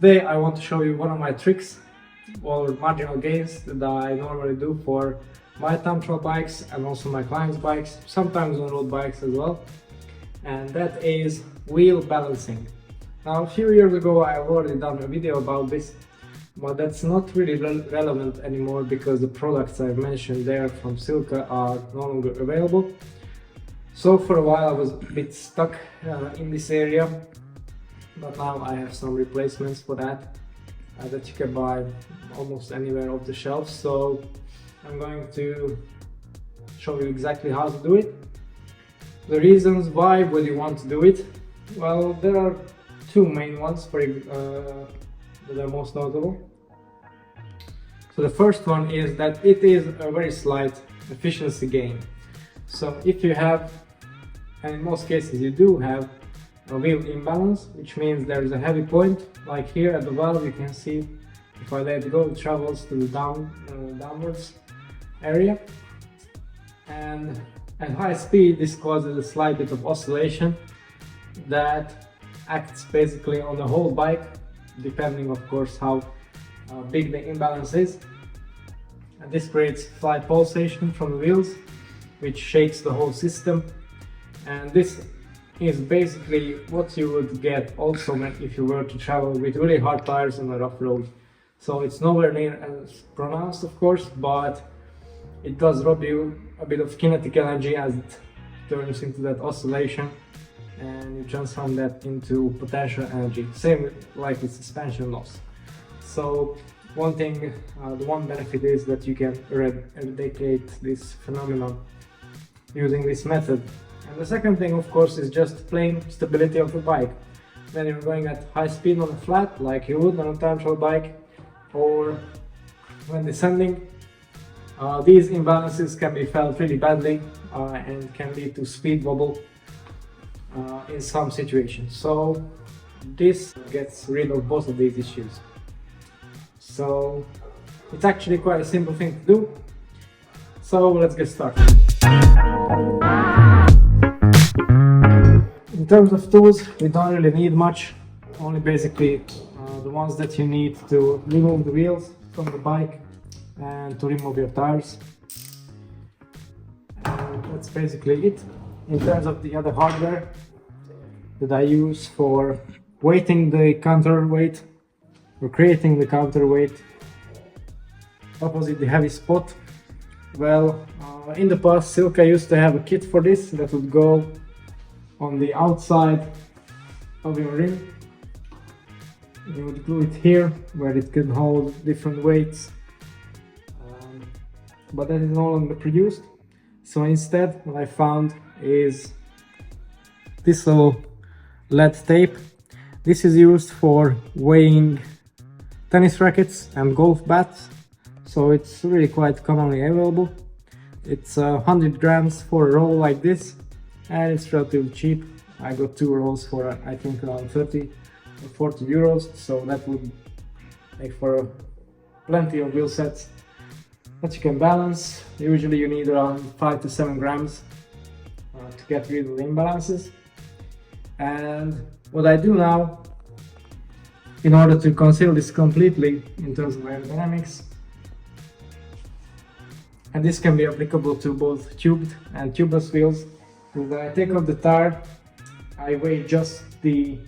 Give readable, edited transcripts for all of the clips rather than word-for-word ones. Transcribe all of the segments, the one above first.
Today I want to show you one of my tricks or marginal gains that I normally do for my time trial bikes and also my clients' bikes, sometimes on road bikes as well, and that is wheel balancing. Now, a few years ago I've already done a video about this, but that's not really relevant anymore because the products I've mentioned there from Speeco are no longer available. So for a while I was a bit stuck in this area, but now I have some replacements for that that you can buy almost anywhere off the shelf. So I'm going to show you exactly how to do it. The reasons why would you want to do it? Well, there are two main ones that are most notable. So the first one is that it is a very slight efficiency gain. So if you have, and in most cases you do have, a wheel imbalance, which means there is a heavy point, like here at the valve you can see, if I let go it travels to the downwards area, and at high speed this causes a slight bit of oscillation that acts basically on the whole bike, depending of course how big the imbalance is, and this creates slight pulsation from the wheels which shakes the whole system. And this is basically what you would get also if you were to travel with really hard tires on a rough road. So it's nowhere near as pronounced of course, but it does rob you a bit of kinetic energy as it turns into that oscillation, and you transform that into potential energy, same like with suspension loss. So one thing, the one benefit is that you can eradicate this phenomenon using this method. And the second thing of course is just plain stability of the bike. When you're going at high speed on a flat like you would on a time trial bike, or when descending, these imbalances can be felt really badly and can lead to speed wobble in some situations. So this gets rid of both of these issues. So it's actually quite a simple thing to do. So let's get started. In terms of tools, we don't really need much, only basically the ones that you need to remove the wheels from the bike and to remove your tires. And that's basically it. In terms of the other hardware that I use for weighting the counterweight or creating the counterweight opposite the heavy spot, well, in the past Speeco used to have a kit for this that would go on the outside of your rim. You would glue it here where it can hold different weights, but that is no longer produced. So instead what I found is this little lead tape. This is used for weighing tennis rackets and golf bats, so it's really quite commonly available. It's 100 grams for a roll like this, and it's relatively cheap. I got 2 rolls for I think around 30 or 40 euros, so that would make for plenty of wheel sets that you can balance. Usually you need around 5 to 7 grams to get rid of the imbalances. And what I do now, in order to conceal this completely in terms of aerodynamics, and this can be applicable to both tubed and tubeless wheels, is that I take off the tire, I weigh just the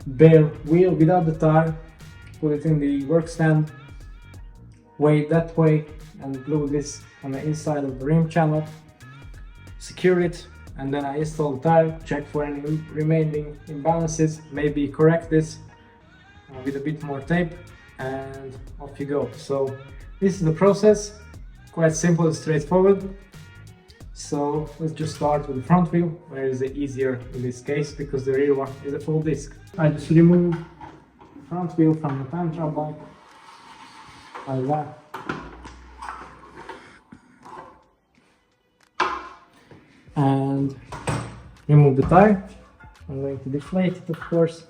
bare wheel without the tire, put it in the work stand, weigh it that way, and glue this on the inside of the rim channel, secure it, and then I install the tire, check for any remaining imbalances, maybe correct this with a bit more tape, and off you go. So this is the process, quite simple and straightforward. So let's just start with the front wheel, where is it easier in this case because the rear one is a full disc. I just remove the front wheel from the time trial bike like that. And remove the tire. I'm going to deflate it of course.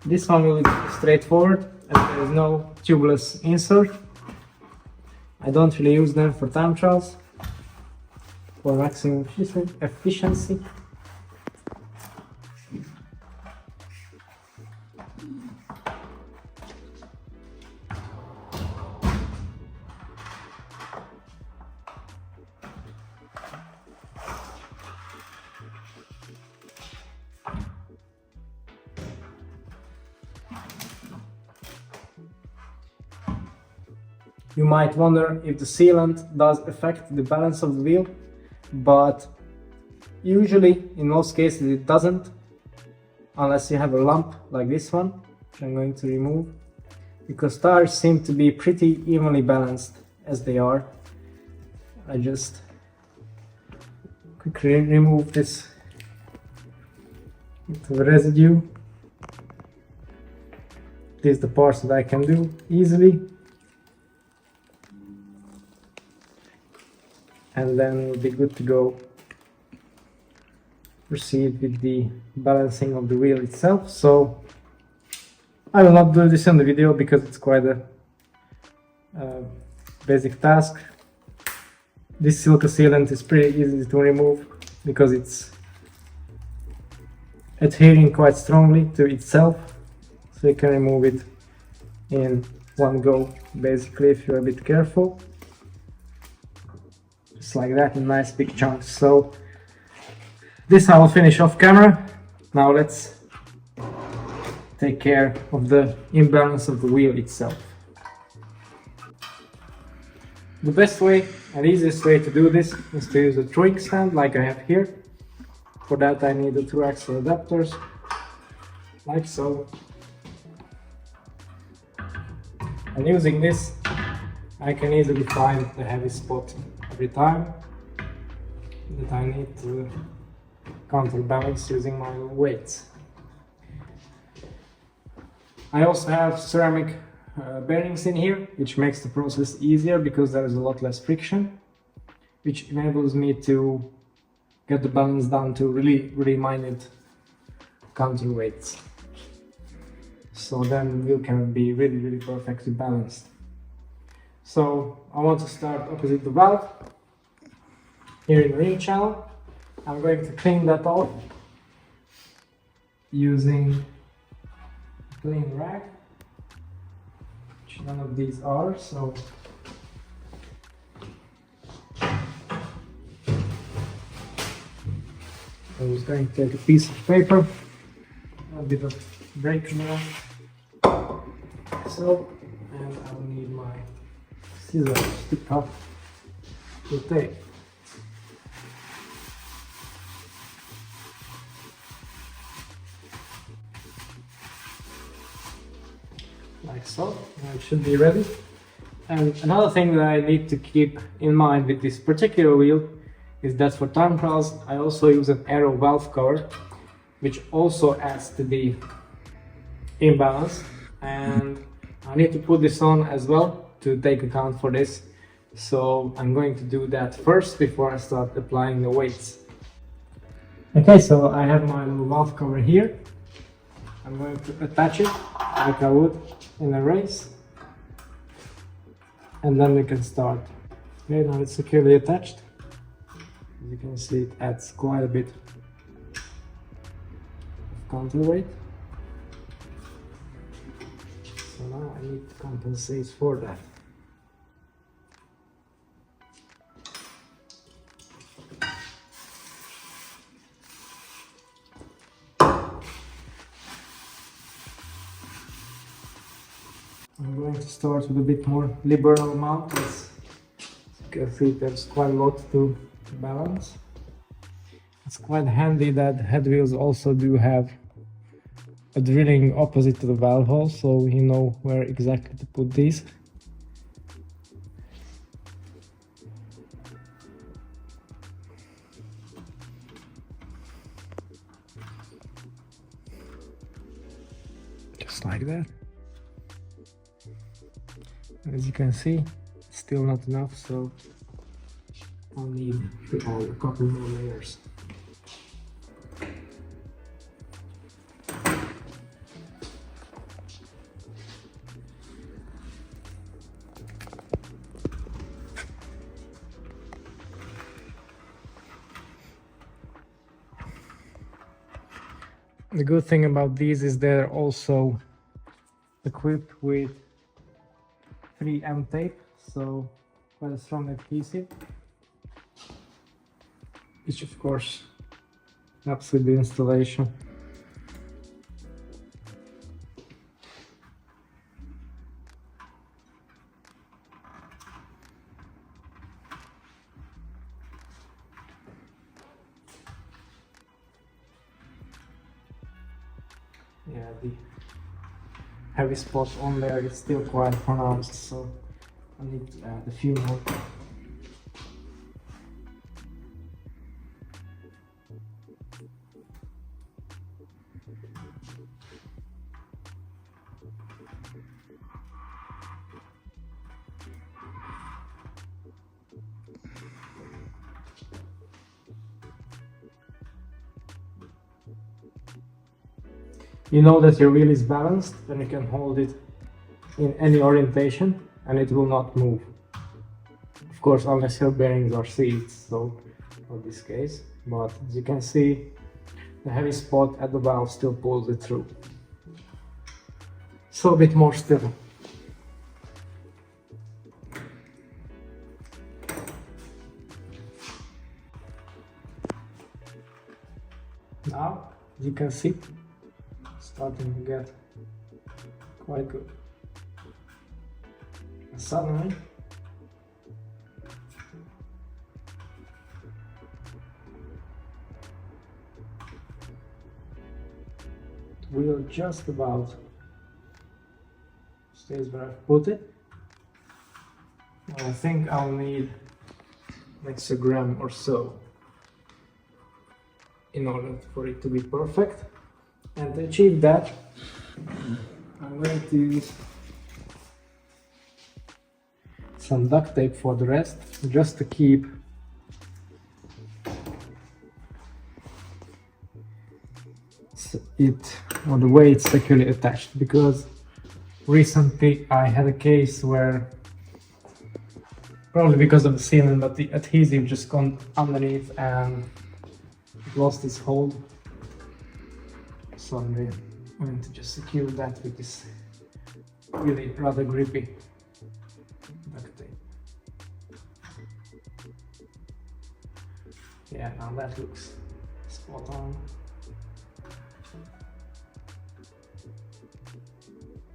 This one will be straightforward as there is no tubeless insert. I don't really use them for time trials, for maximum efficiency. You might wonder if the sealant does affect the balance of the wheel, but usually in most cases it doesn't, unless you have a lump like this one, which I'm going to remove, because tires seem to be pretty evenly balanced as they are. I just quickly remove this residue. These are the parts that I can do easily. And then we'll be good to go. Proceed with the balancing of the wheel itself. So I will not do this in the video because it's quite a basic task. This silica sealant is pretty easy to remove because it's adhering quite strongly to itself, so you can remove it in one go basically if you're a bit careful. Just like that, in nice big chunks. So this I will finish off camera. Now let's take care of the imbalance of the wheel itself. The best way and easiest way to do this is to use a throwing stand like I have here. For that I need the 2 axle adapters, like so. And using this I can easily find the heavy spot every time that I need to counterbalance using my own weights. I also have ceramic bearings in here, which makes the process easier because there is a lot less friction, which enables me to get the balance down to really minute counterweights. So then the wheel can be really perfectly balanced. So I want to start opposite the valve, here in the ring channel. I'm going to clean that off using a clean rag, which none of these are, so I'm just going to take a piece of paper, a bit of brake cleaner, so, and I will need my scissors to cut the tape. Like so, and it should be ready. And another thing that I need to keep in mind with this particular wheel is that for time trials I also use an aero valve cover, which also adds to the imbalance, and I need to put this on as well to take account for this. So I'm going to do that first before I start applying the weights. Okay, so I have my little valve cover here. I'm going to attach it like I would in a race, and then we can start. Okay, now it's securely attached. As you can see, it adds quite a bit of counterweight. So now I need to compensate for that. I'm going to start with a bit more liberal amount, as you can see there's quite a lot to balance. It's quite handy that head wheels also do have a drilling opposite to the valve hole, so you know where exactly to put these. Just like that. As you can see, it's still not enough, so I'll need a couple more layers. The good thing about these is they're also equipped with 3M tape, so quite a strong adhesive, which of course helps with the installation. Yeah, the heavy spot on there is still quite pronounced, so I need to add a few more. You know that your wheel is balanced when you can hold it in any orientation and it will not move. Of course, unless your bearings are sealed, so for this case. But as you can see, the heavy spot at the valve still pulls it through. So a bit more still. Now, as you can see, starting to get quite good. And suddenly, the wheel just about stays where I've put it. And I think I'll need an extra gram or so in order for it to be perfect. And to achieve that, I'm going to use some duct tape for the rest, just to keep it or the weight securely attached, because recently I had a case where, probably because of the sealant, but the adhesive just gone underneath and it lost its hold. So I'm going to just secure that with this really rather grippy duct tape. Yeah, now that looks spot on.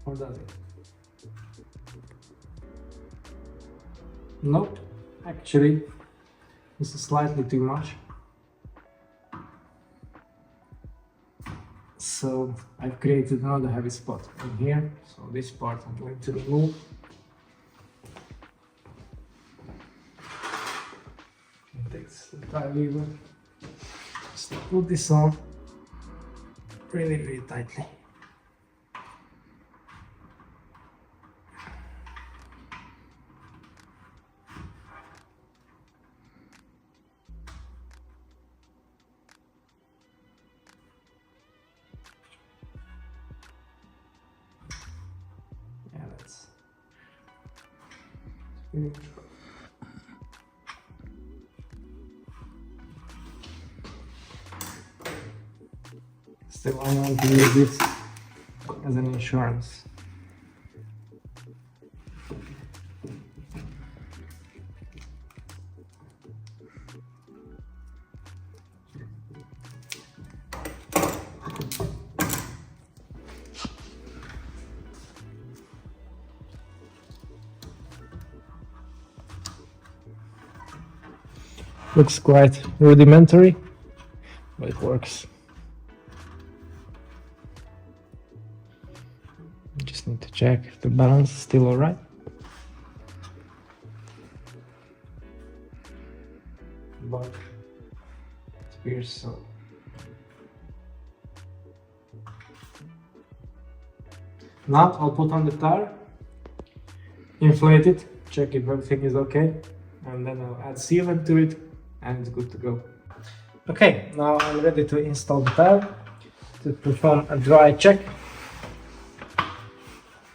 Or does it? Nope, actually this is slightly too much. So I've created another heavy spot in here, so this part I'm going to remove. It takes the tie lever, just put this on really tightly. Still, I want to use this as an insurance. Looks quite rudimentary, but it works. Just need to check if the balance is still alright. But it appears so. Now I'll put on the tire, inflate it, check if everything is okay, and then I'll add sealant to it, and it's good to go. Okay, now I'm ready to install the tire. To perform a dry check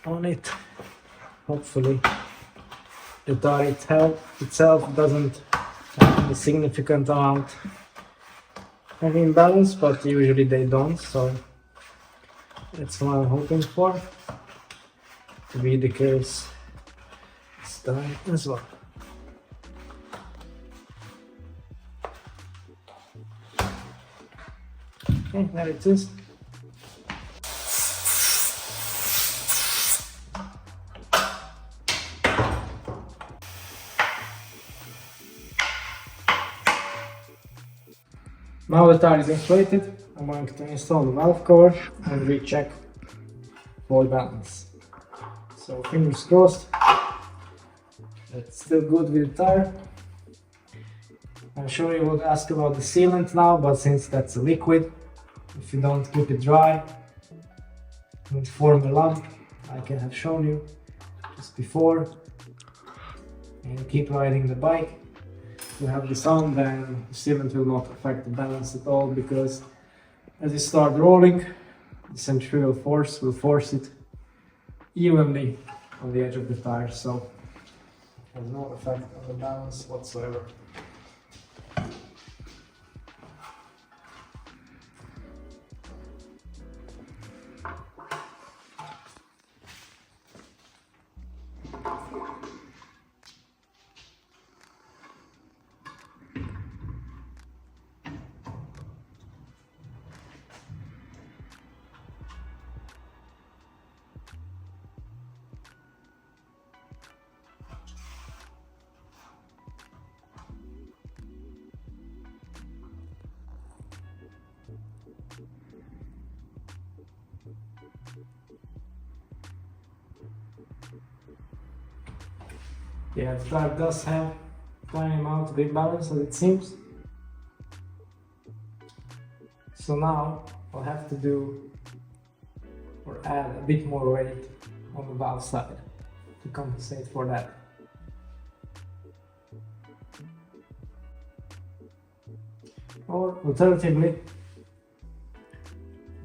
on it. Hopefully the tire itself doesn't have a significant amount of imbalance, but usually they don't, so That's what I'm hoping for to be the case this time as well. Okay, there it is. Now the tire is inflated, I'm going to install the valve cover and recheck for balance. So fingers crossed, that's still good with the tire. I'm sure you would ask about the sealant now, but since that's a liquid, if you don't keep it dry, it will form a lump, like I have shown you just before. And keep riding the bike. You have this on, then the sealant will not affect the balance at all, because as you start rolling, the centrifugal force will force it evenly on the edge of the tire, so there's no effect on the balance whatsoever. Yeah, the tire does have tiny amount of imbalance as it seems. So now I'll have to do or add a bit more weight on the valve side to compensate for that. Or alternatively,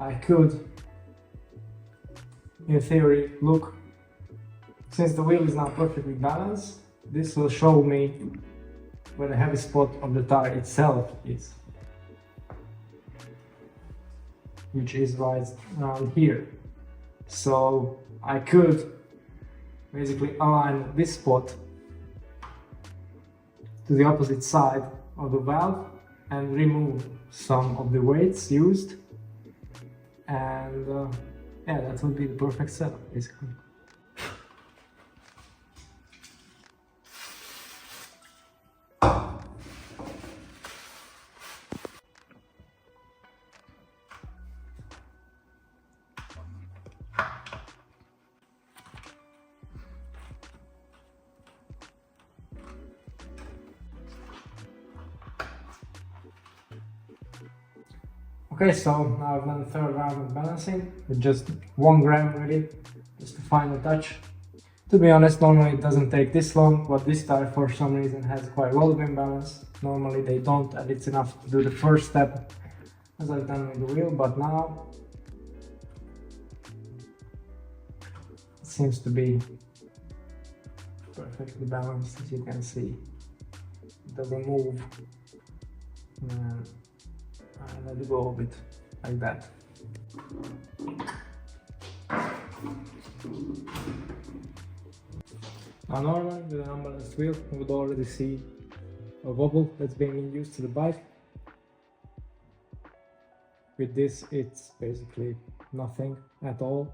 I could, in theory, look, since the wheel is now perfectly balanced, this will show me where the heavy spot of the tire itself is, which is right around here. So I could basically align this spot to the opposite side of the valve and remove some of the weights used, and yeah, that would be the perfect setup basically. Okay, so now I've done the third round of balancing with just 1 gram really, just the final touch. To be honest, normally it doesn't take this long, but this tire for some reason has quite a lot of imbalance. Normally they don't, and it's enough to do the first step as I've done with the wheel, but now it seems to be perfectly balanced, as you can see. It doesn't move. And let it go a bit like that. Now normally with an unbalanced wheel you would already see a wobble that's being induced to the bike. With this it's basically nothing at all,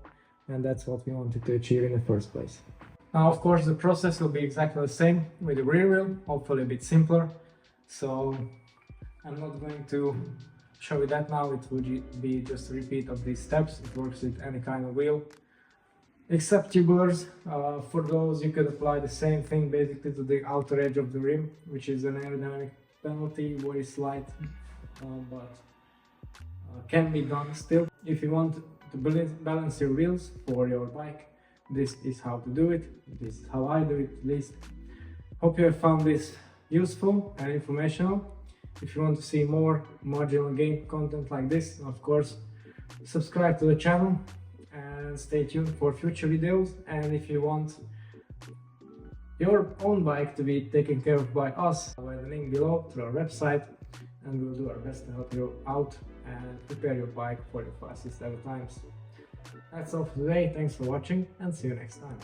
and that's what we wanted to achieve in the first place. Now of course the process will be exactly the same with the rear wheel, hopefully a bit simpler, so I'm not going to show you that now. It would be just a repeat of these steps. It works with any kind of wheel except tubulars. For those you could apply the same thing basically to the outer edge of the rim, which is an aerodynamic penalty, very slight, but can be done still. If you want to balance your wheels for your bike, this is how to do it. This is how I do it at least. Hope you have found this useful and informational. If you want to see more marginal gain content like this, of course, subscribe to the channel and stay tuned for future videos. And if you want your own bike to be taken care of by us, by the link below through our website, and we'll do our best to help you out and prepare your bike for your fastest ever times. That's all for today, thanks for watching and see you next time.